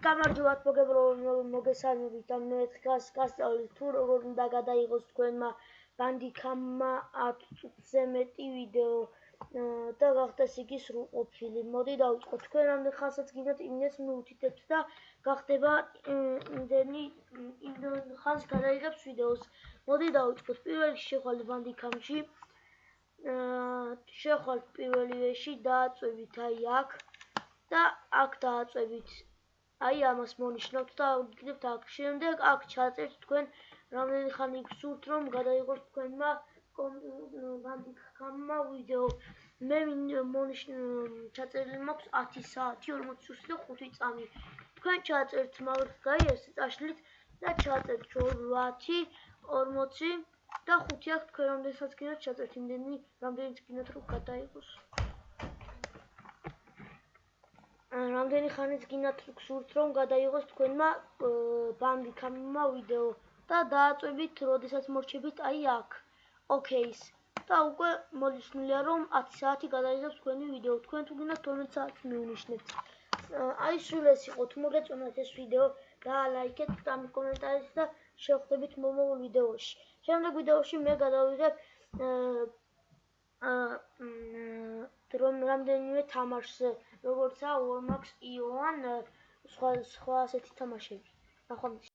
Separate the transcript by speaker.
Speaker 1: გამარჯობათ მოგესალმებით და მე დღეს გასწავლით თუ როგორ უნდა გადაიღოს თქვენმა ბანდიკამმა 10 წუთზე მეტი ვიდეო და გახდეს იგი სრულყოფილი. მოდი დავიწყოთ. თქვენ რამდენ ხანსაც გინდათ იმდენს მიუთითებთ და გახდება იმდენი ხანს გადაიღებს ვიდეოს. მოდი დავიწყოთ. პირველ შეხვალთ ბანდიკამში. შეხვალთ პირველივეში, დააწვევით აი აქ და აქ დააწვევით. აი ამას მონიშნავთ და ვიგებთ აქ. შემდეგ აქ ჩაწერთ თქვენ რამდენი ხანი გსურთ რომ გადაიღოს თქვენმა ბანდიკამმა ვიდეო. მე ჩაწერილი მაქვს 10 საათი 45 წამი. თქვენ ჩაწერთ მაგალითად ეს წაშლით და ჩაწერთ 8 40 და 5 აქ თქვენ რამდენსაც გინდათ ჩაწერთ იმდენი რამდენიც გინდათ რომ გადაიღოს. რამდენი ხანიც გინდათ გსურთ რომ გადაიღოს თქვენმა ბანდიკამმა ვიდეო და დააწვევით როდესაც მორჩებით აი აქ ოკეის და უკვე მოიხსნილია რომ 10 საათი გადაიღებს თქვენი ვიდეო. თქვენ თუ გინდათ 12 საათს მივნიშნებთ. აი სულ ეს იყო. თუ მოგეწონათ ეს ვიდეო დაალაიქეთ და კომენტარით და შევხვდებით მომავალ ვიდეოში. შემდეგ ვიდეოში მე გადავიღებ რამდენიმე თამაშს, როგორიცაა Warmax, Ioan, სხვა ასეთი თამაშები. ნახვამდის.